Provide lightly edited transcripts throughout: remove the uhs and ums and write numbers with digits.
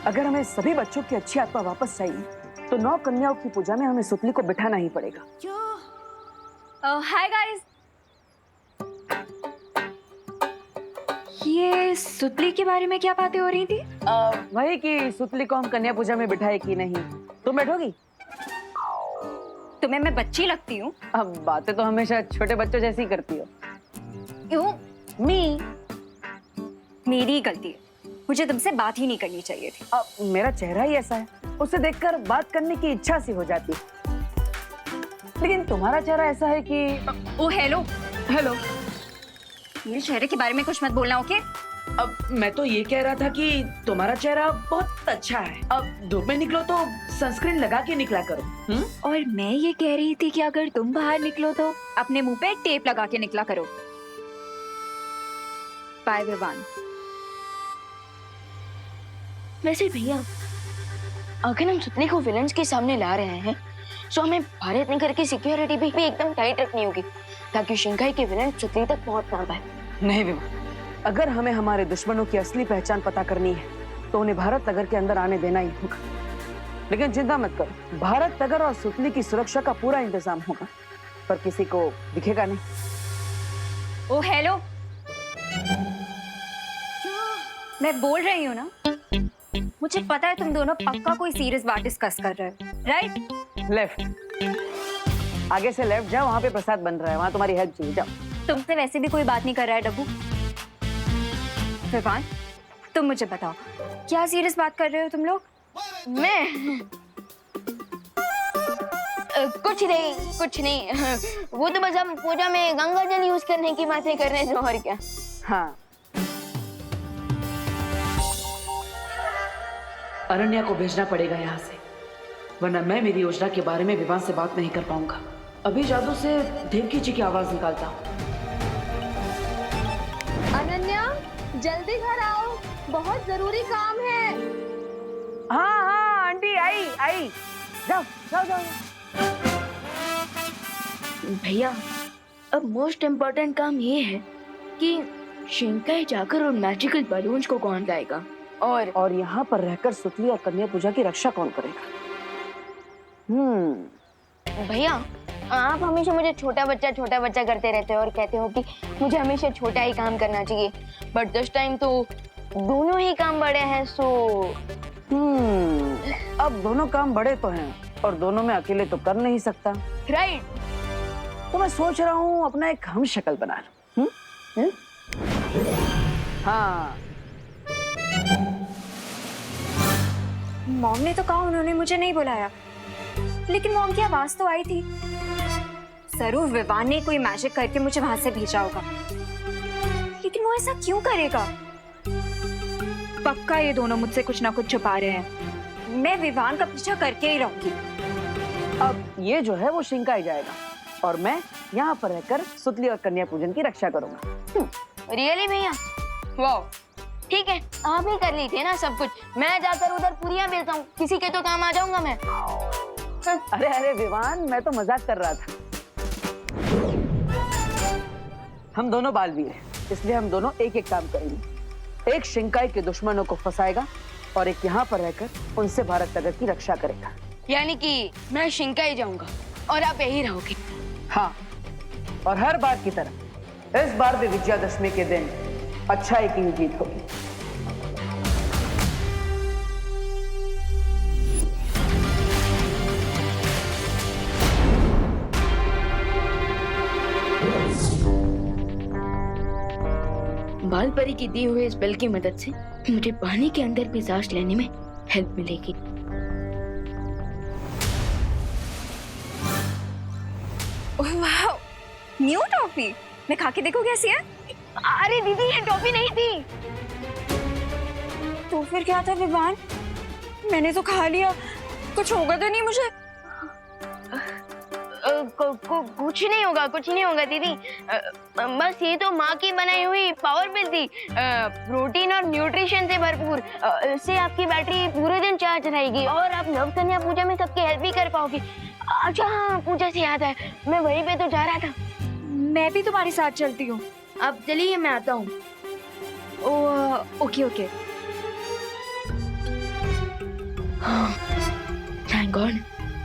अगर हमें सभी बच्चों की अच्छी आत्मा वापस चाहिए तो 9 कन्याओं की पूजा में हमें सुतली को बिठाना ही पड़ेगा। हाय गाइस, ये सुतली के बारे में क्या बातें हो रही थी? वही कि सुतली को हम कन्या पूजा में बिठाए कि नहीं। तुम बैठोगी? तुम्हें मैं बच्ची लगती हूँ? अब बातें तो हमेशा छोटे बच्चों जैसी ही करती हो। क्यों? मी मेरी गलती है, मुझे तुमसे बात ही नहीं करनी चाहिए थी। अब मेरा चेहरा ही ऐसा है, उसे देखकर बात करने की इच्छा सी हो जाती है। लेकिन तुम्हारा चेहरा ऐसा है कि ओ हेलो हेलो। मेरे चेहरे के बारे में कुछ मत बोलना, ओके? अब मैं तो ये कह रहा था कि तुम्हारा चेहरा बहुत अच्छा है। अब धूप में निकलो तो सनस्क्रीन लगा के निकला करो। और मैं ये कह रही थी कि अगर तुम बाहर निकलो तो अपने मुंह पे टेप लगा के निकला करो। बाय विवान। वैसे भैया, अगर हम सुतली को विलन्स के सामने ला रहे हैं तो हमें भारत नगर की सिक्योरिटी भी एकदम टाइट रखनी होगी ताकि शिंकाई के विलन सुतली तक पहुंच ना पाए। नहीं विवान, अगर हमें हमारे दुश्मनों की असली पहचान पता करनी है तो उन्हें भारत नगर के अंदर आने देना ही होगा। लेकिन चिंता मत करो, भारत नगर और सुतली की सुरक्षा का पूरा इंतजाम होगा, पर किसी को दिखेगा नहीं। ओ हेलो, मैं बोल रही हूँ ना, मुझे पता है तुम दोनों पक्का कोई सीरियस बात डिस्कस कर रहे हो, राइट? लेफ्ट, आगे से लेफ्ट जाओ, वहां पे प्रसाद बन रहा है, वहां तुम्हारी हेल्प चाहिए, जाओ। तुमसे वैसे भी कोई बात नहीं कर रहा है डब्बू। विवान, तुम मुझे बताओ, क्या सीरियस बात कर रहे हो तुम लोग? मैं कुछ नहीं वो तो बस हम पूजा में गंगा जल यूज करने की बातें कर रहे हैं, और क्या। हाँ, अरण्या को भेजना पड़ेगा यहाँ से, वरना मैं मेरी योजना के बारे में विवान से बात नहीं कर पाऊंगा। अभी जादू से देवकी जी की आवाज निकालता हूँ। अनन्या, जल्दी घर आओ, बहुत जरूरी काम है। हाँ हाँ आंटी, आई जाओ जाओ जाओ। भैया, अब मोस्ट इम्पोर्टेंट काम ये है कि शिंकाई जाकर उन मैजिकल बलून्स को कौन लाएगा और यहाँ पर रहकर सुतली और कन्या पूजा की रक्षा कौन करेगा? भैया, आप हमेशा मुझे छोटा बच्चा करते रहते हो और कहते हो कि मुझे हमेशा छोटा ही काम करना चाहिए, बट दिस टाइम तो दोनों ही काम बड़े हैं, सो अब दोनों काम बड़े तो हैं और दोनों में अकेले तो कर नहीं सकता, राइट? तो मैं सोच रहा हूँ अपना एक हम शक्ल बना लूं। हाँ, मॉम ने तो कहा उन्होंने मुझे नहीं बुलाया, लेकिन मॉम की आवाज तो आई थी। जरूर विवान ने कोई मैजिक करके मुझे वहां से भेजा होगा, लेकिन वो ऐसा क्यों करेगा? पक्का ये दोनों मुझसे कुछ ना कुछ छुपा रहे हैं। मैं विवान का पीछा करके ही रहूंगी। अब ये जो है वो शिंकाई जाएगा और मैं यहाँ पर रहकर सुतली और कन्या पूजन की रक्षा करूंगा। रियली भैया? वाह, ठीक है, आप ही कर लीजिए ना सब कुछ, मैं जाकर उधर पूरियां बेचता हूँ, किसी के तो काम आ जाऊंगा मैं। अरे अरे विवान, मैं तो मजाक कर रहा था। हम दोनों बालवीर हैं, इसलिए हम दोनों एक एक काम करेंगे। एक शिंकाई के दुश्मनों को फंसाएगा और एक यहाँ पर रहकर उनसे भारत नगर की रक्षा करेगा। यानी कि मैं शिंकाई जाऊंगा और आप यही रहोगे? हाँ, और हर बार की तरह इस बार भी विजयादशमी के दिन अच्छाई की जीत होगी। बाल परी की दी हुई इस बेल की मदद से मुझे पानी के अंदर भी सांस लेने में हेल्प मिलेगी। वाह, न्यू टॉफी, मैं खा के देखो कैसी है। अरे दीदी, ये टॉफी नहीं थी। तो फिर क्या था विवान? मैंने तो खा लिया, कुछ होगा तो नहीं मुझे? कुछ नहीं होगा दीदी, बस ये तो माँ की बनाई हुई पावर पिल थी, प्रोटीन और न्यूट्रिशन से भरपूर। इससे आपकी बैटरी पूरे दिन चार्ज रहेगी और आप नव कन्या पूजा में सबकी हेल्प भी कर पाओगे। अच्छा हाँ, पूजा से याद है, मैं वहीं पे तो जा रहा था। मैं भी तुम्हारे साथ चलती हूँ। अब चलिए, मैं आता हूँ। Okay okay. Thank God,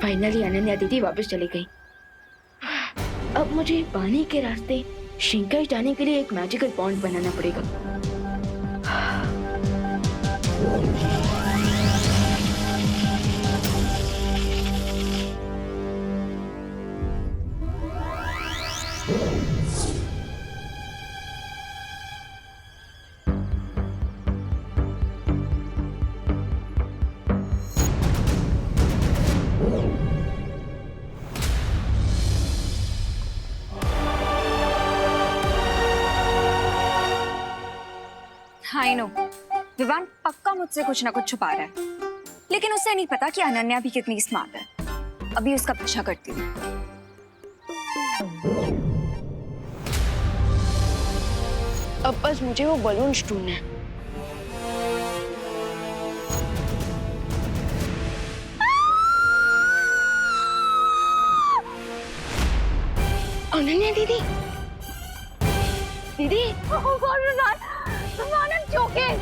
finally Ananya दीदी वापस चली गई। अब मुझे पानी के रास्ते शिंकाई जाने के लिए एक मैजिकल पॉन्ड बनाना पड़ेगा। आई नो विवान पक्का मुझसे कुछ ना कुछ छुपा रहा है, लेकिन उसे नहीं पता कि अनन्या भी कितनी स्मार्ट है। अभी उसका पीछा करती हूँ। अब बस मुझे वो बलून ढूंढना है। अनन्या दीदी, दीदी, विवान I'm joking।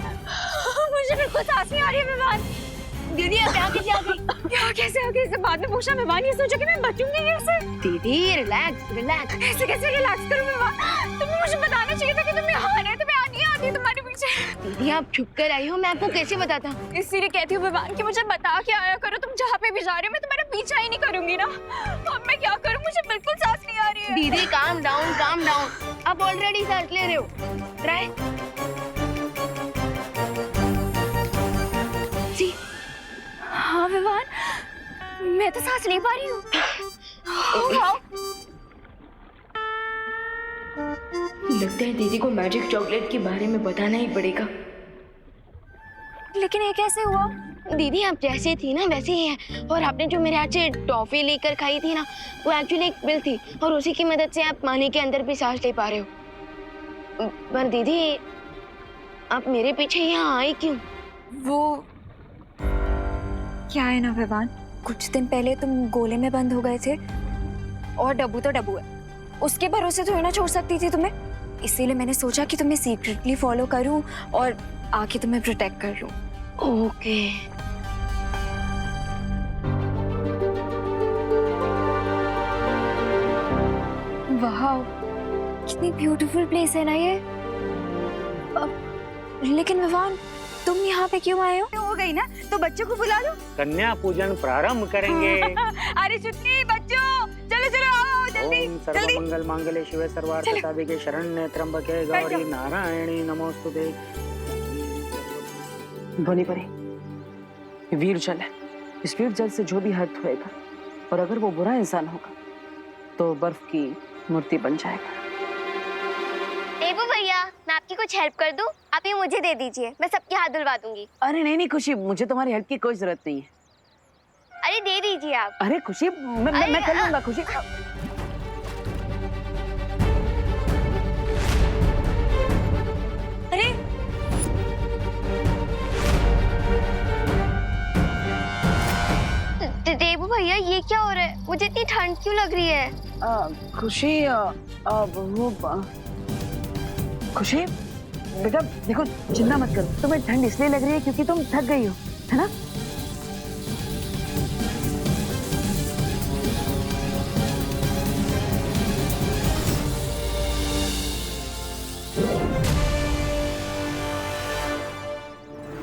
मुझे बिल्कुल सांस नहीं आ रही है विवान। दीदी आप यहाँ कैसे आ गई? क्या कैसे आगे इससे बाद में पूछा विवान, ये सोचा कि मैं बचूंगी कैसे? दीदी रिलैक्स रिलैक्स। ऐसे कैसे रिलैक्स करूं विवान? तुम्हें मुझे बताना चाहिए था कि तुम यहाँ आ रहे, तुम्हें आनी आती है तुम्हारे पीछे। दीदी आप छुप कर आई हो, मैं आपको कैसे बताता? इसीलिए कहती हूँ विवान कि मुझे बता के आया करो, तुम जहाँ पे भी जा रहे हो मैं तुम्हारा पीछा ही नहीं करूंगी ना। अब मैं क्या करूँ, मुझे बिल्कुल सांस नहीं आ रही है। दीदी काम डाउन काम डाउन, आप ऑलरेडी सांस ले रहे हो। ट्राई। हाँ विवान, मैं तो सांस ले पा रही हूँ। हाँ। लगता है दीदी को मैजिक चॉकलेट के बारे में बताना ही पड़ेगा। लेकिन ये कैसे हुआ? दीदी आप जैसे थी ना वैसे ही है, और आपने जो मेरे हाथ से टॉफी लेकर खाई थी ना, वो एक्चुअली एक पिल थी, और उसी की मदद से आप पानी के अंदर भी सांस ले पा रहे हो। पर दीदी आप मेरे पीछे यहाँ आई क्यों? वो क्या है ना विवान, कुछ दिन पहले तुम गोले में बंद हो गए थे, और डब्बू तो डब्बू है, उसके भरोसे तो ना छोड़ सकती थी तुम्हें। इसीलिए मैंने सोचा कि तुम्हें सीक्रेटली फॉलो करूं और आके तुम्हें प्रोटेक्ट कर लूं। ओके। वाह, कितनी ब्यूटीफुल प्लेस है ना ये। लेकिन विवान तुम यहाँ पे क्यों आए हो गई ना, तो बच्चों को बुला लो। कन्या पूजन प्रारंभ करेंगे। अरे छुट्टी बच्चों, चलो चलो आओ जल्दी ओम जल्दी। सर्वमंगल मांगल्ये शिवे सर्वार्थ साधिके शरण्ये त्र्यंबके गौरी नारायणी नमोस्तुते। बनी परी, ये वीर जल है, इस वीर जल से जो भी हर्ट होएगा, और अगर वो बुरा इंसान होगा तो बर्फ की मूर्ति बन जाएगा। देवू भैया, मैं आपकी कुछ हेल्प कर दूं? आप ये मुझे दे दीजिए, मैं सबके हाथ धुलवा दूंगी। अरे नहीं नहीं खुशी, मुझे तुम्हारी हेल्प की कोई जरूरत नहीं है। अरे दे दीजिए आप। अरे खुशी, मैं कर लूंगा खुशी। अरे देवू भैया ये क्या हो रहा है? मुझे इतनी ठंड क्यों लग रही है? खुशी खुशी बेटा देखो, चिंता मत करो, तुम्हें ठंड इसलिए लग रही है क्योंकि तुम थक गई हो, है ना?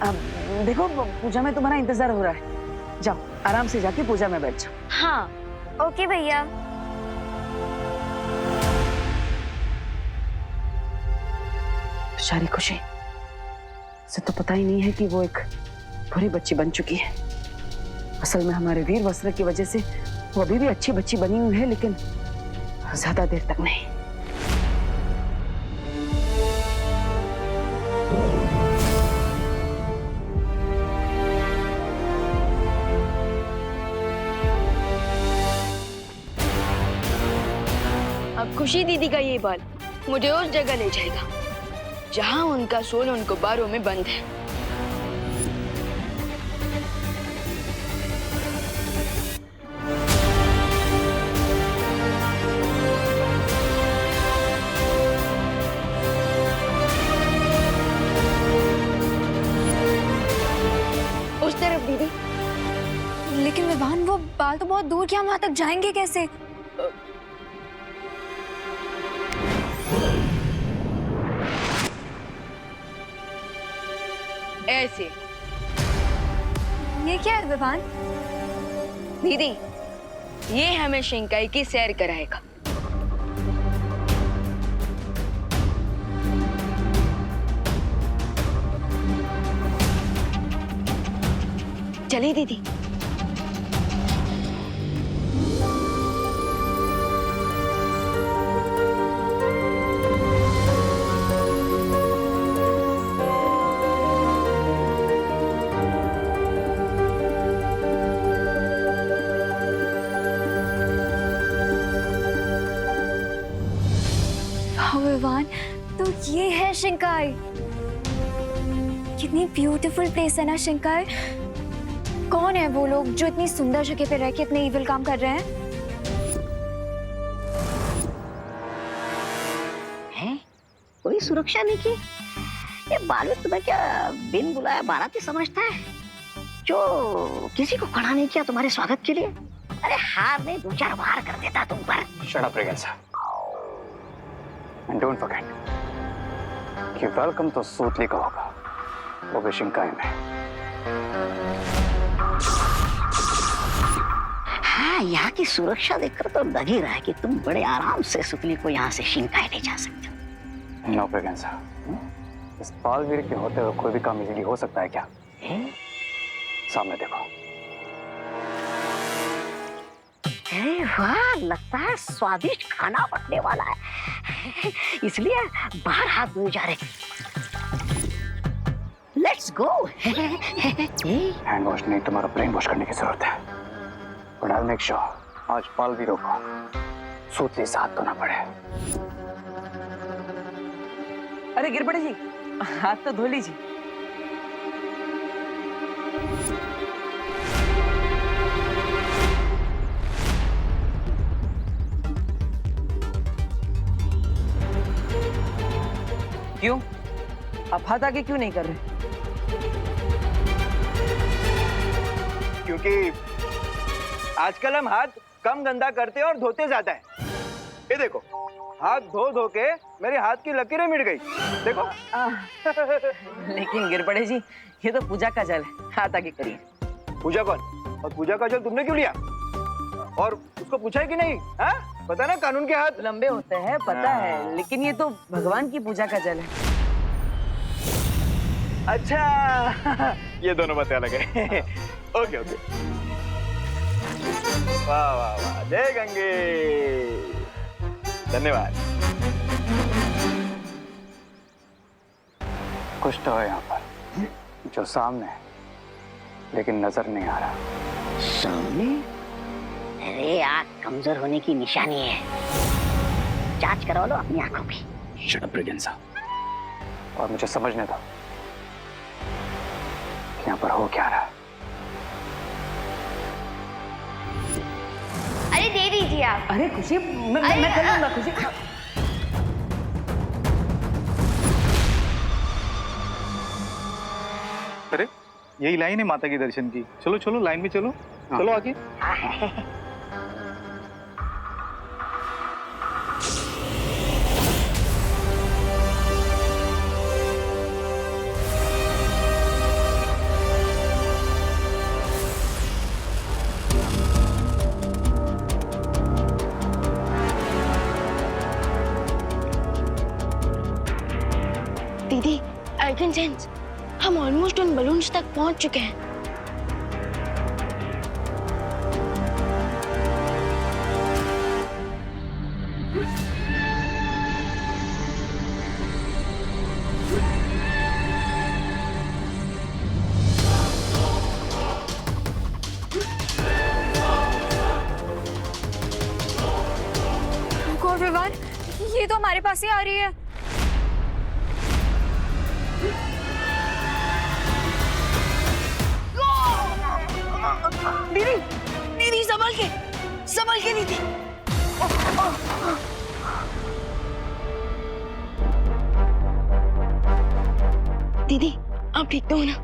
अब देखो पूजा में तुम्हारा इंतजार हो रहा है, जाओ आराम से जाके पूजा में बैठ जाओ। हाँ ओके भैया। बेचारी खुशी से तो पता ही नहीं है कि वो एक बुरी बच्ची बन चुकी है। असल में हमारे वीर वस्त्र की वजह से वो अभी भी अच्छी बच्ची बनी हुई है, लेकिन ज्यादा देर तक नहीं। अब खुशी दीदी का ये बाल मुझे उस जगह ले जाएगा जहां उनका सोल उनको बारों में बंद है। उस तरफ दीदी। लेकिन विवान वो बाल तो बहुत दूर, क्या वहां तक जाएंगे कैसे? ऐसे। ये क्या है विवान? दीदी, ये हमें शिंकाई की सैर कराएगा। चलिए दीदी। विवान, तो ये है शिंकाई। कितनी ब्यूटीफुल प्लेस है ना शिंकाई। कौन है वो लोग जो इतनी सुंदर जगह पे रह के इतने इविल काम कर रहे हैं? हैं? कोई सुरक्षा नहीं की? ये बालू तुम्हें क्या बिन बुलाया बाराती समझता है, जो किसी को खड़ा नहीं किया तुम्हारे स्वागत के लिए? अरे हार ने 2-4 बार कर देता तुम पर। Shut up, Regensa. And don't forget कि वेलकम तो सूतली का होगा, वो भी शिंकाई में। हाँ, यहाँ की सुरक्षा देखकर तो लग ही रहा है कि तुम बड़े आराम से सुतली को यहाँ से शिंकाई ले जा सकते हो। नो प्रेगेंसा, इस बालवीर के होते हुए कोई भी काम इजीली हो सकता है क्या? सामने देखो। अरे वाह, लगता है स्वादिष्ट खाना बनने वाला है, इसलिए बाहर हाथ धोए जा रहे। Let's go. हैंड वॉश नहीं, तुम्हारा ब्रेन वॉश करने की जरूरत है। But I'll make sure आज बालवीरों को सूतली से हाथ धोना पड़े। अरे गिरबड़े जी, हाथ तो धो लीजिए। क्यों? आप हाथ आगे क्यों नहीं कर रहे? क्योंकि आजकल हम हाथ कम गंदा करते हैं और धोते ज्यादा है। ये देखो, हाथ धो धो के मेरे हाथ की लकीरें मिट गई। देखो। लेकिन गिरबड़े जी, ये तो पूजा का जल है, हाथ आगे करिए। पूजा कौन? और पूजा का जल तुमने क्यों लिया? और उसको पूछा है कि नहीं? हाँ? पता ना कानून के हाथ लंबे होते हैं, पता है, लेकिन ये तो भगवान की पूजा का जल है। अच्छा, ये दोनों बातें अलग है। Okay okay. वाह वाह वाह, जय गंगे। धन्यवाद। कुछ तो है यहाँ पर जो सामने है, लेकिन नजर नहीं आ रहा। सामने? अरे आँख कमजोर होने की निशानी है, जांच करवा लो अपनी आंखों की। Shut up, Regensa. और मुझे समझने दो कि यहाँ पर हो क्या रहा है। अरे दे दीजिए आप। अरे खुशी, मैं कर लूंगा खुशी। अरे यही लाइन है माता के दर्शन की। चलो चलो लाइन में चलो। चलो आगे। दीदी, आई कैन सेंस, हम ऑलमोस्ट उन बलून्स तक पहुंच चुके हैं। गॉड विवान, ये तो हमारे पास ही आ रही है। दीदी, दीदी संभल के दीदी। दीदी, आप ठीक तो हो ना?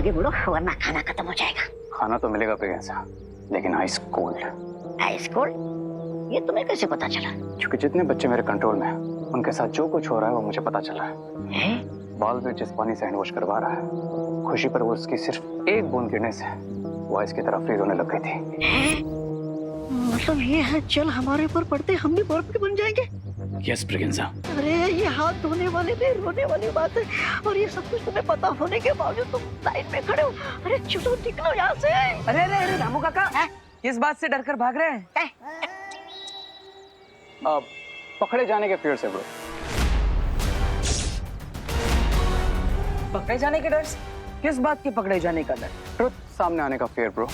आगे बढ़ो वरना खाना खत्म हो जाएगा। खाना तो मिलेगा प्रियंका, लेकिन आइस कोल्ड। Ice cold? ये तुम्हें कैसे पता चला? क्योंकि जितने बच्चे मेरे कंट्रोल में हैं, उनके साथ जो कुछ हो रहा है वो मुझे पता चला है। हैं? बालवीर जिस पानी से हैंड वॉश करवा रहा है, खुशी पर वो उसकी सिर्फ एक बूंद गिरने से वो आइस की तरफ फ्रीज होने लग गई थी। मतलब ये है जल हमारे ऊपर पड़ते हम भी बर्फ के बन जाएंगे? यस प्रियंका। अरे ये हाथ धोने वाले भी रोने वाली बात है, और ये सब कुछ तुम्हें पता होने के बावजूद तुम लाइन में खड़े हो। अरे चलो निकलो यहाँ से। अरे अरे अरे रामू काका, किस बात से डरकर भाग रहे हैं? पकड़े जाने के फियर से ब्रो। पकड़े जाने के डर से? किस बात के पकड़े जाने का डर? ट्रुथ सामने आने का फियर ब्रो।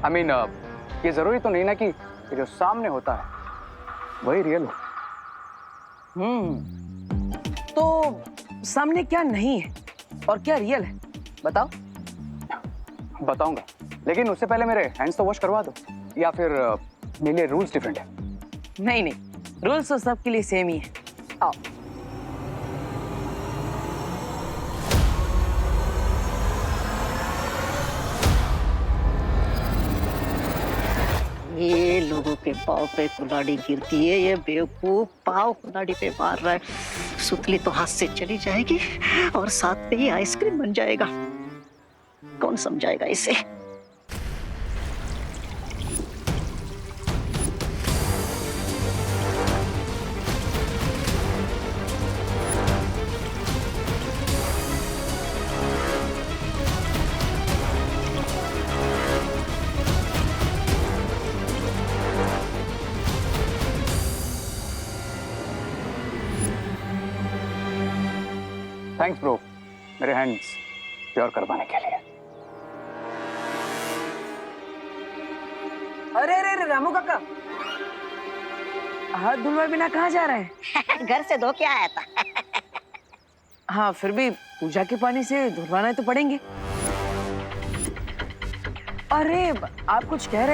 I mean, ये जरूरी तो नहीं ना कि जो सामने होता है वही रियल हो। तो सामने क्या नहीं है और क्या रियल है, बताओ। बताऊंगा, लेकिन उससे पहले मेरे हैंड्स तो वॉश करवा दो, या फिर मेरे लिए रूल्स डिफरेंट है? नहीं नहीं, रूल्स तो सबके लिए सेम ही है। आओ। ये लोगों के पाँव पे कुल्हाड़ी गिरती है, ये बेवकूफ पाँव कुल्हाड़ी पे मार रहा है। सुतली तो हाथ से चली जाएगी और साथ पे ही आइसक्रीम बन जाएगा। कौन समझाएगा इसे? थैंक्स ब्रो, मेरे हैंड्स प्योर करवाने के लिए। अरे अरे अरे रामू काका, हाथ धुलवाए बिना कहाँ जा रहे हैं? घर से धो के आया था। हाँ, फिर भी पूजा के पानी से धुलवाना तो पड़ेंगे। अरे आप कुछ कह रहे